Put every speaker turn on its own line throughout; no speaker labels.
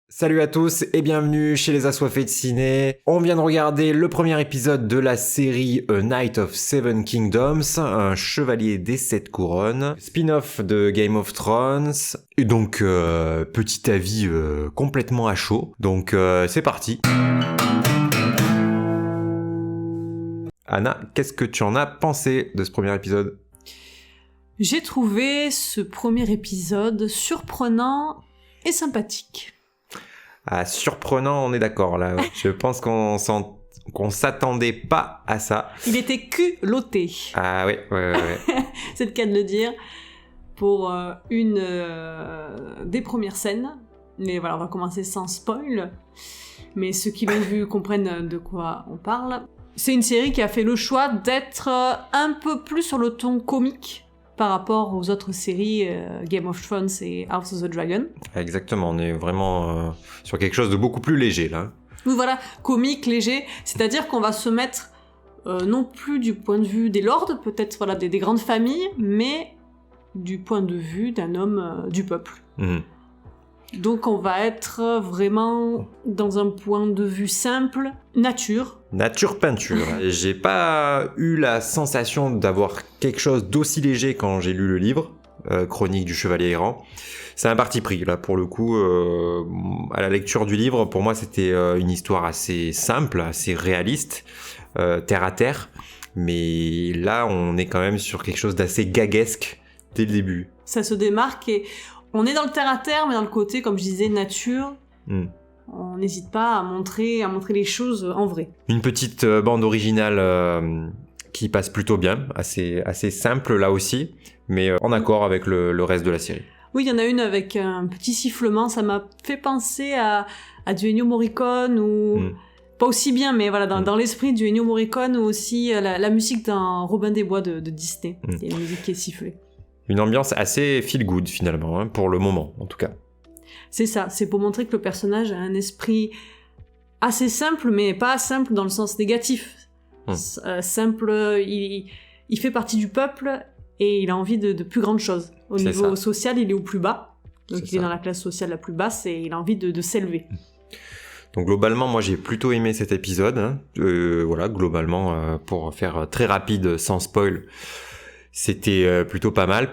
Salut à tous et bienvenue chez les Assoiffés de Ciné. On vient de regarder le premier épisode de la série A Knight of Seven Kingdoms, un chevalier des sept couronnes, spin-off de Game of Thrones. Et donc, petit avis complètement à chaud. Donc, c'est parti. Anna, qu'est-ce que tu en as pensé de ce premier épisode ?
J'ai trouvé ce premier épisode surprenant et sympathique.
Ah, surprenant, on est d'accord là. Je pense qu'on s'attendait pas à ça.
Il était culotté.
Ah oui, ouais.
C'est le cas de le dire. Pour une des premières scènes. Mais voilà, on va commencer sans spoil. Mais ceux qui l'ont vu comprennent de quoi on parle. C'est une série qui a fait le choix d'être un peu plus sur le ton comique par rapport aux autres séries Game of Thrones et House of the Dragon.
Exactement, on est vraiment sur quelque chose de beaucoup plus léger là.
Oui, voilà, comique, léger, c'est-à-dire qu'on va se mettre non plus du point de vue des lords, peut-être voilà, des grandes familles, mais du point de vue d'un homme du peuple.
Mmh.
Donc on va être vraiment dans un point de vue simple, nature.
Nature peinture. J'ai pas eu la sensation d'avoir quelque chose d'aussi léger quand j'ai lu le livre, Chronique du Chevalier Errant. C'est un parti pris, là, pour le coup. À la lecture du livre, pour moi, c'était une histoire assez simple, assez réaliste, terre à terre. Mais là, on est quand même sur quelque chose d'assez gaguesque dès le début.
Ça se démarque et on est dans le terre à terre, mais dans le côté, comme je disais, nature. On n'hésite pas à montrer les choses en vrai.
Une petite bande originale qui passe plutôt bien, assez simple là aussi, mais en accord avec le reste de la série.
Oui, il y en a une avec un petit sifflement, ça m'a fait penser à du Ennio Morricone, ou pas aussi bien, mais voilà, dans l'esprit du Ennio Morricone, ou aussi la musique dans Robin des Bois de Disney. Il y a une musique qui est sifflée. Une
ambiance assez feel good finalement, hein, pour le moment en tout cas.
C'est ça, c'est pour montrer que le personnage a un esprit assez simple, mais pas simple dans le sens négatif. Simple, il fait partie du peuple et il a envie de plus grandes choses. Au niveau social, il est au plus bas, donc il est dans la classe sociale la plus basse et il a envie de s'élever.
Donc globalement, moi j'ai plutôt aimé cet épisode. Hein. Voilà, globalement, pour faire très rapide, sans spoil, c'était plutôt pas mal.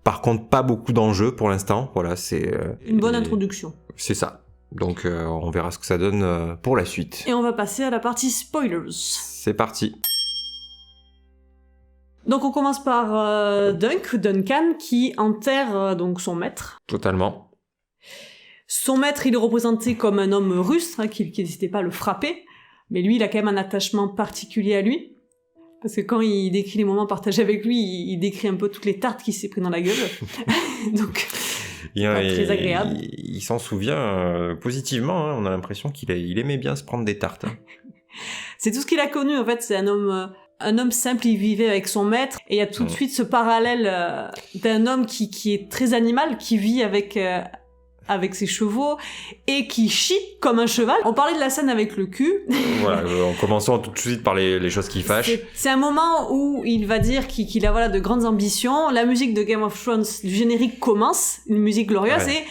Par contre, pas beaucoup d'enjeux pour l'instant. Voilà, c'est
une bonne introduction.
C'est ça. Donc, on verra ce que ça donne pour la suite.
Et on va passer à la partie spoilers.
C'est parti.
Donc, on commence par Duncan qui enterre donc son maître.
Totalement.
Son maître, il est représenté comme un homme rustre, qui n'hésitait pas à le frapper. Mais lui, il a quand même un attachement particulier à lui. Parce que quand il décrit les moments partagés avec lui, il décrit un peu toutes les tartes qu'il s'est pris dans la gueule. Donc, pas très agréable.
Il s'en souvient positivement. Hein. On a l'impression qu'il aimait bien se prendre des tartes. Hein.
C'est tout ce qu'il a connu, en fait. C'est un homme simple, il vivait avec son maître. Et il y a tout de suite ce parallèle d'un homme qui est très animal, qui vit avec ses chevaux, et qui chie comme un cheval. On parlait de la scène avec le cul.
Voilà, en commençant tout de suite par les choses qui fâchent.
C'est un moment où il va dire qu'il a voilà, de grandes ambitions. La musique de Game of Thrones, du générique commence, une musique glorieuse, et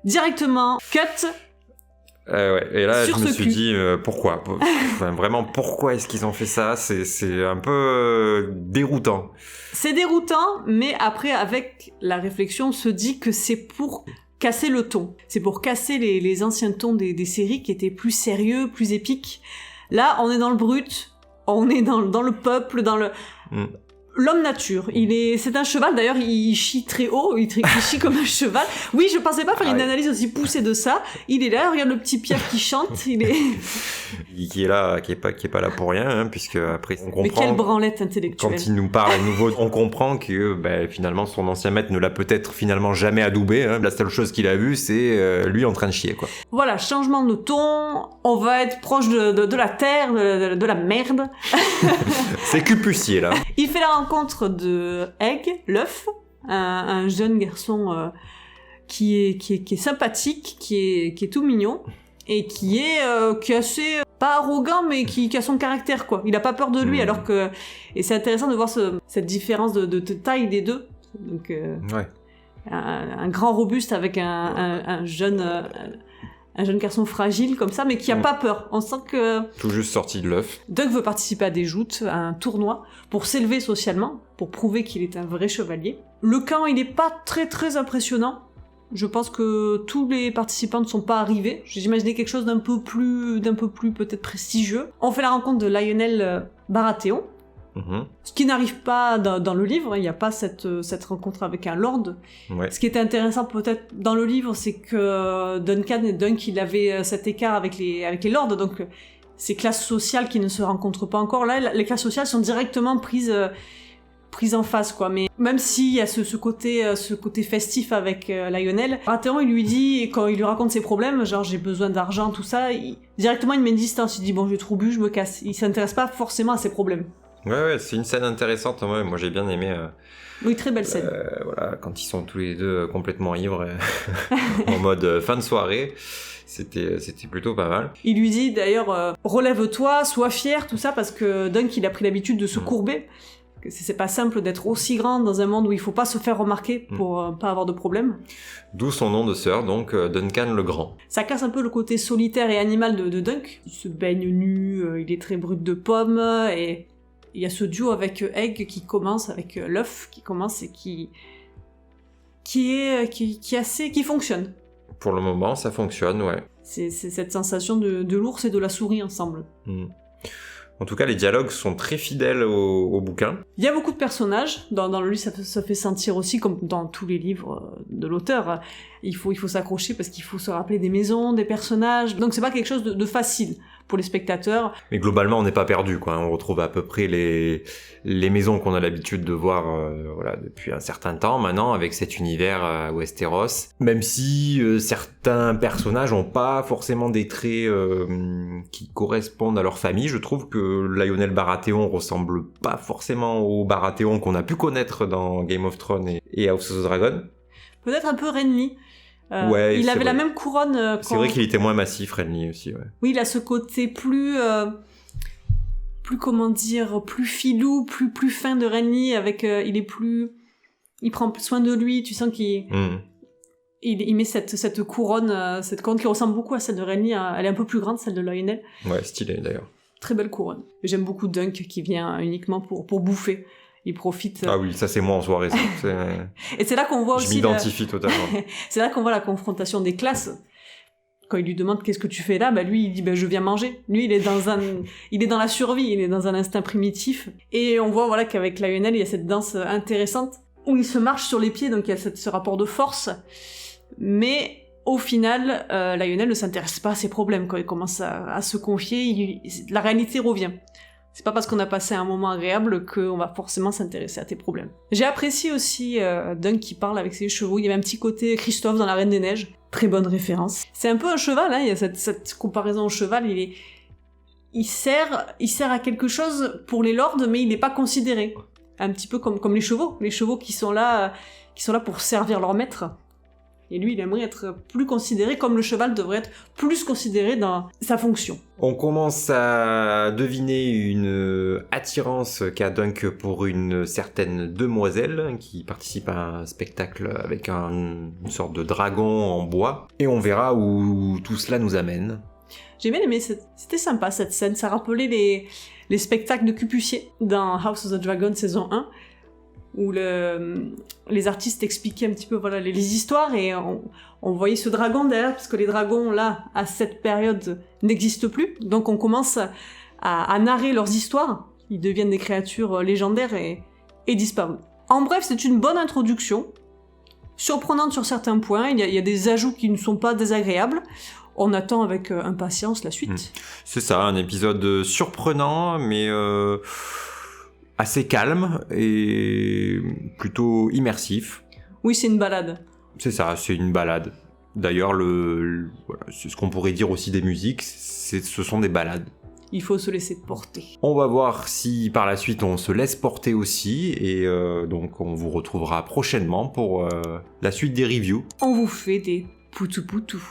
directement, cut.
Et là, je me suis dit, pourquoi vraiment, pourquoi est-ce qu'ils ont fait ça ? C'est un peu déroutant.
C'est déroutant, mais après, avec la réflexion, on se dit que c'est pour casser le ton. C'est pour casser les anciens tons des séries qui étaient plus sérieux, plus épiques. Là, on est dans le brut, on est dans le peuple, dans le... L'homme nature, c'est un cheval, d'ailleurs il chie très haut, il chie comme un cheval. Oui, je pensais pas faire une analyse aussi poussée de ça. Il est là, regarde le petit Pierre qui chante, il est...
qui est pas là pour rien, hein, puisque après on comprend...
Mais quelle branlette intellectuelle.
Quand il nous parle à nouveau, on comprend que finalement son ancien maître ne l'a peut-être finalement jamais adoubé. Hein. La seule chose qu'il a vue, c'est lui en train de chier, quoi.
Voilà, changement de ton, on va être proche de la terre, de la merde.
C'est cupussier, là.
Il fait la rencontre de Egg, l'œuf, un jeune garçon qui est sympathique, qui est tout mignon, et qui est assez pas arrogant, mais qui a son caractère, quoi. Il a pas peur de lui, alors que... Et c'est intéressant de voir cette différence de taille des deux. Donc, un grand robuste avec un jeune jeune garçon fragile comme ça, mais qui a pas peur. On sent que
tout juste sorti de l'œuf.
Dunk veut participer à des joutes, à un tournoi, pour s'élever socialement, pour prouver qu'il est un vrai chevalier. Le camp, il est pas très très impressionnant. Je pense que tous les participants ne sont pas arrivés. J'imaginais quelque chose d'un peu plus peut-être prestigieux. On fait la rencontre de Lionel Baratheon, ce qui n'arrive pas dans le livre. Il n'y a pas cette rencontre avec un lord.
Ouais.
Ce qui était intéressant peut-être dans le livre, c'est que Duncan et Dunk, il avait cet écart avec les lords, donc ces classes sociales qui ne se rencontrent pas encore. Là, les classes sociales sont directement prises en face, quoi. Mais même s'il y a ce côté festif avec Lionel, Baratheon, il lui dit, quand il lui raconte ses problèmes, genre j'ai besoin d'argent, tout ça, directement il met une distance. Il dit bon, j'ai trop bu, je me casse. Il s'intéresse pas forcément à ses problèmes.
Ouais, c'est une scène intéressante. Ouais, moi, j'ai bien aimé.
Oui, très belle scène.
Voilà, quand ils sont tous les deux complètement ivres, en mode fin de soirée, c'était plutôt pas mal.
Il lui dit d'ailleurs, relève-toi, sois fier, tout ça, parce que Dunk, il a pris l'habitude de se courber. C'est pas simple d'être aussi grand dans un monde où il faut pas se faire remarquer pour pas avoir de problème.
D'où son nom de sœur, donc Duncan le Grand.
Ça casse un peu le côté solitaire et animal de Dunk. Il se baigne nu, il est très brut de pomme, et il y a ce duo avec Egg qui commence, avec l'œuf qui commence et qui fonctionne.
Pour le moment, ça fonctionne, ouais.
C'est cette sensation de l'ours et de la souris ensemble.
En tout cas, les dialogues sont très fidèles au bouquin.
Il y a beaucoup de personnages. Dans le livre, ça fait sentir aussi, comme dans tous les livres de l'auteur, il faut s'accrocher parce qu'il faut se rappeler des maisons, des personnages. Donc c'est pas quelque chose de facile pour les spectateurs.
Mais globalement, on n'est pas perdu, quoi. On retrouve à peu près les maisons qu'on a l'habitude de voir depuis un certain temps maintenant, avec cet univers Westeros. Même si certains personnages n'ont pas forcément des traits qui correspondent à leur famille, je trouve que Lionel Baratheon ressemble pas forcément au Baratheon qu'on a pu connaître dans Game of Thrones et House of the Dragon.
Peut-être un peu Renly.
Ouais,
il avait la même couronne.
C'est vrai qu'il était moins massif, Renly aussi. Ouais.
Oui, il a ce côté plus comment dire, plus filou, plus fin de Renly. Avec, il prend soin de lui. Tu sens qu'il il met cette couronne qui ressemble beaucoup à celle de Renly. Elle est un peu plus grande, celle de Lionel.
Ouais, stylée d'ailleurs.
Très belle couronne. J'aime beaucoup Dunk qui vient uniquement pour bouffer. Il profite.
Ah oui, ça c'est moi en soirée. Ça.
Et c'est là qu'on voit aussi.
Je m'identifie totalement.
C'est là qu'on voit la confrontation des classes. Quand il lui demande qu'est-ce que tu fais là, lui il dit je viens manger. Lui il est dans la survie, il est dans un instinct primitif. Et on voit qu'avec Lionel il y a cette danse intéressante où il se marche sur les pieds, donc il y a ce rapport de force. Mais au final, Lionel ne s'intéresse pas à ses problèmes. Quand il commence à se confier, la réalité revient. C'est pas parce qu'on a passé un moment agréable qu'on va forcément s'intéresser à tes problèmes. J'ai apprécié aussi Dunk qui parle avec ses chevaux. Il y avait un petit côté Christophe dans La Reine des Neiges. Très bonne référence. C'est un peu un cheval, il y a cette comparaison au cheval. Il sert à quelque chose pour les lords, mais il n'est pas considéré. Un petit peu comme les chevaux. Les chevaux qui sont là pour servir leur maître. Et lui, il aimerait être plus considéré comme le cheval devrait être plus considéré dans sa fonction.
On commence à deviner une attirance qu'a Dunk pour une certaine demoiselle qui participe à un spectacle avec une sorte de dragon en bois. Et on verra où tout cela nous amène.
J'ai bien aimé, c'était sympa cette scène. Ça rappelait les spectacles de Cupucier dans House of the Dragon saison 1. Où les artistes expliquaient un petit peu les histoires et on voyait ce dragon derrière, parce que les dragons, là, à cette période, n'existent plus. Donc on commence à narrer leurs histoires. Ils deviennent des créatures légendaires et disparues. En bref, c'est une bonne introduction, surprenante sur certains points. Il y a des ajouts qui ne sont pas désagréables. On attend avec impatience la suite.
C'est ça, un épisode surprenant, mais... assez calme et plutôt immersif.
Oui, c'est une balade.
C'est ça, c'est une balade. D'ailleurs, c'est ce qu'on pourrait dire aussi des musiques, ce sont des balades.
Il faut se laisser porter.
On va voir si par la suite on se laisse porter aussi, et donc on vous retrouvera prochainement pour la suite des reviews.
On vous fait des poutou-poutou.